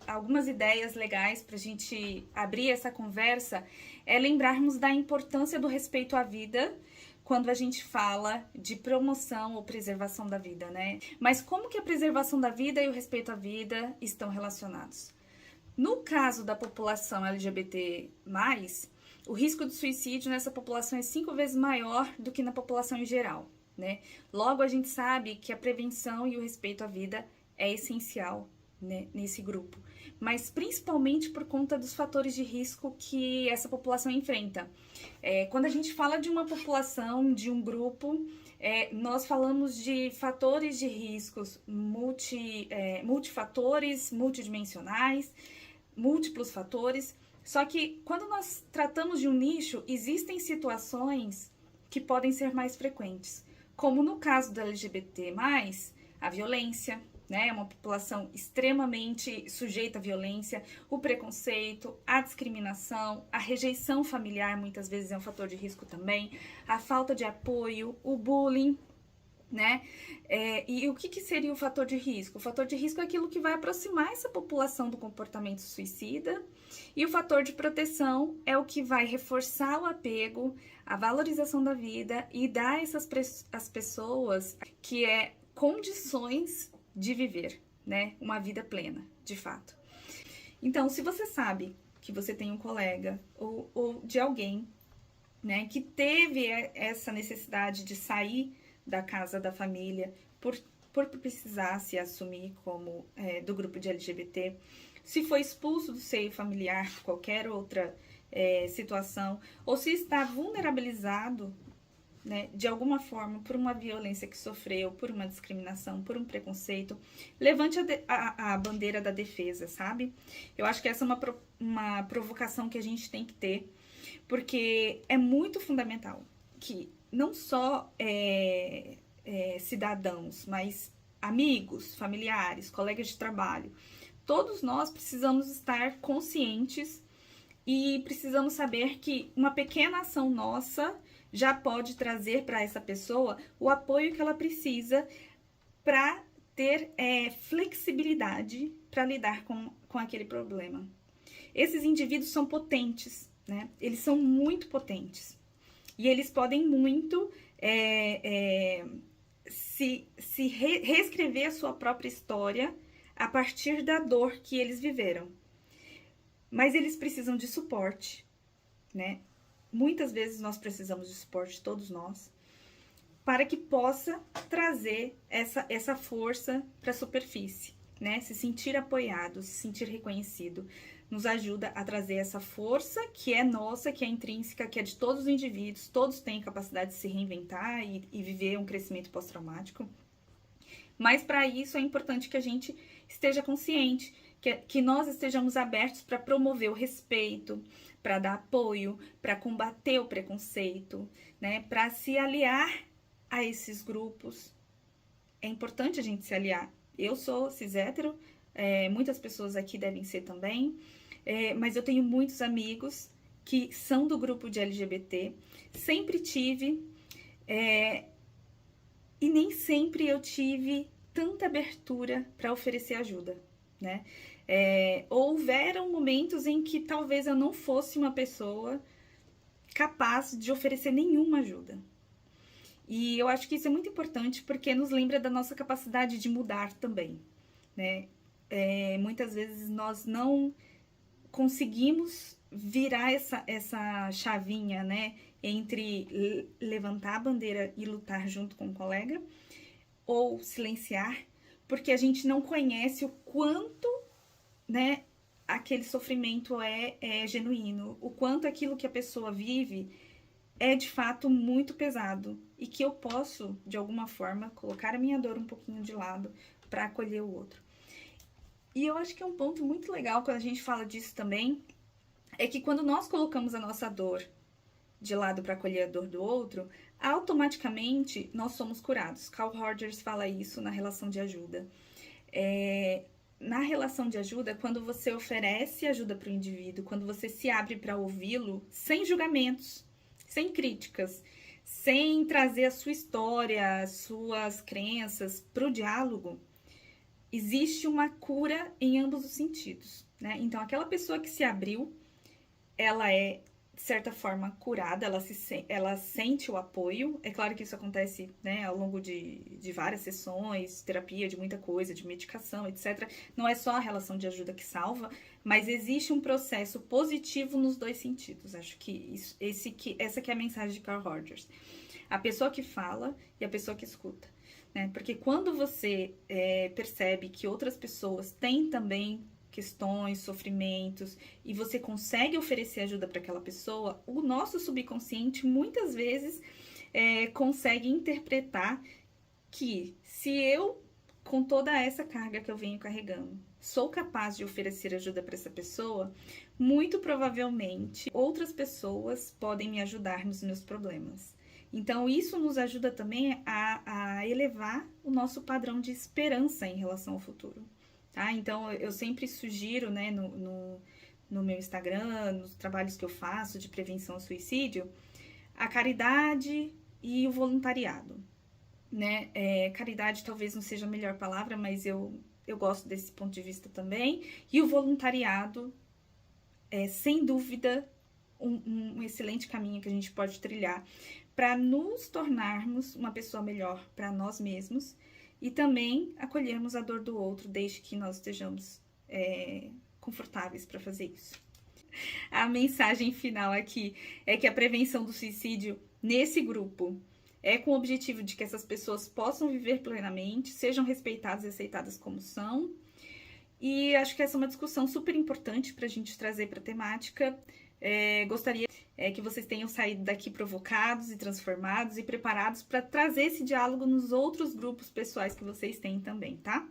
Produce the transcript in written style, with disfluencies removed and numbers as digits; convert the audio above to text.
Algumas ideias legais para a gente abrir essa conversa é lembrarmos da importância do respeito à vida quando a gente fala de promoção ou preservação da vida, né? Mas como que a preservação da vida e o respeito à vida estão relacionados? No caso da população LGBT+, o risco de suicídio nessa população é 5 vezes maior do que na população em geral, né? Logo, a gente sabe que a prevenção e o respeito à vida é essencial, né, nesse grupo, mas principalmente por conta dos fatores de risco que essa população enfrenta. Quando a gente fala de uma população, de um grupo, nós falamos de fatores de riscos multifatores, multidimensionais, múltiplos fatores, só que quando nós tratamos de um nicho, existem situações que podem ser mais frequentes, como no caso do LGBT+, a violência, né? É uma população extremamente sujeita à violência, o preconceito, a discriminação, a rejeição familiar muitas vezes é um fator de risco também, a falta de apoio, o bullying, né? E o que seria o fator de risco? O fator de risco é aquilo que vai aproximar essa população do comportamento suicida, e o fator de proteção é o que vai reforçar o apego, a valorização da vida e dar a as pessoas que condições de viver, né? Uma vida plena, de fato. Então, se você sabe que você tem um colega ou de alguém, né, que teve essa necessidade de sair da casa da família por precisar se assumir como do grupo de LGBT, se foi expulso do seio familiar, qualquer outra situação, ou se está vulnerabilizado, né, de alguma forma, por uma violência que sofreu, por uma discriminação, por um preconceito, levante a bandeira da defesa, sabe? Eu acho que essa é uma provocação que a gente tem que ter, porque é muito fundamental que não só cidadãos, mas amigos, familiares, colegas de trabalho, todos nós precisamos estar conscientes e precisamos saber que uma pequena ação nossa já pode trazer para essa pessoa o apoio que ela precisa para ter flexibilidade para lidar com aquele problema. Esses indivíduos são potentes, né? Eles são muito potentes. E eles podem muito reescrever a sua própria história a partir da dor que eles viveram. Mas eles precisam de suporte, né? Muitas vezes nós precisamos de suporte, todos nós, para que possa trazer essa força para a superfície, né? Se sentir apoiado, se sentir reconhecido, nos ajuda a trazer essa força que é nossa, que é intrínseca, que é de todos os indivíduos, todos têm capacidade de se reinventar e viver um crescimento pós-traumático. Mas para isso é importante que a gente esteja consciente, que nós estejamos abertos para promover o respeito, para dar apoio, para combater o preconceito, né? Para se aliar a esses grupos. É importante a gente se aliar. Eu sou cis-hétero, muitas pessoas aqui devem ser também, mas eu tenho muitos amigos que são do grupo de LGBT, sempre tive, e nem sempre eu tive tanta abertura para oferecer ajuda, né? Houveram momentos em que talvez eu não fosse uma pessoa capaz de oferecer nenhuma ajuda. E eu acho que isso é muito importante porque nos lembra da nossa capacidade de mudar também, né? Muitas vezes nós não conseguimos virar essa chavinha, né? Entre levantar a bandeira e lutar junto com o colega ou silenciar, porque a gente não conhece o quanto, né, aquele sofrimento é genuíno, o quanto aquilo que a pessoa vive é de fato muito pesado e que eu posso, de alguma forma, colocar a minha dor um pouquinho de lado para acolher o outro. E eu acho que é um ponto muito legal quando a gente fala disso também, é que quando nós colocamos a nossa dor de lado para acolher a dor do outro, automaticamente nós somos curados. Carl Rogers fala isso na relação de ajuda. Na relação de ajuda, quando você oferece ajuda para o indivíduo, quando você se abre para ouvi-lo, sem julgamentos, sem críticas, sem trazer a sua história, as suas crenças para o diálogo, existe uma cura em ambos os sentidos, né? Então, aquela pessoa que se abriu, ela é, de certa forma, curada, ela sente o apoio. É claro que isso acontece, né, ao longo de várias sessões, terapia, de muita coisa, de medicação, etc. Não é só a relação de ajuda que salva, mas existe um processo positivo nos dois sentidos. Acho que essa que é a mensagem de Carl Rogers. A pessoa que fala e a pessoa que escuta. Né? Porque quando você percebe que outras pessoas têm também questões, sofrimentos, e você consegue oferecer ajuda para aquela pessoa, o nosso subconsciente muitas vezes consegue interpretar que se eu, com toda essa carga que eu venho carregando, sou capaz de oferecer ajuda para essa pessoa, muito provavelmente outras pessoas podem me ajudar nos meus problemas. Então, isso nos ajuda também a elevar o nosso padrão de esperança em relação ao futuro. Tá? Então, eu sempre sugiro, né, no meu Instagram, nos trabalhos que eu faço de prevenção ao suicídio, a caridade e o voluntariado. Né? Caridade talvez não seja a melhor palavra, mas eu gosto desse ponto de vista também. E o voluntariado é, sem dúvida, um excelente caminho que a gente pode trilhar para nos tornarmos uma pessoa melhor para nós mesmos e também acolhermos a dor do outro, desde que nós estejamos confortáveis para fazer isso. A mensagem final aqui é que a prevenção do suicídio nesse grupo é com o objetivo de que essas pessoas possam viver plenamente, sejam respeitadas e aceitadas como são. E acho que essa é uma discussão super importante para a gente trazer para a temática. Gostaria que vocês tenham saído daqui provocados e transformados e preparados para trazer esse diálogo nos outros grupos pessoais que vocês têm também, tá?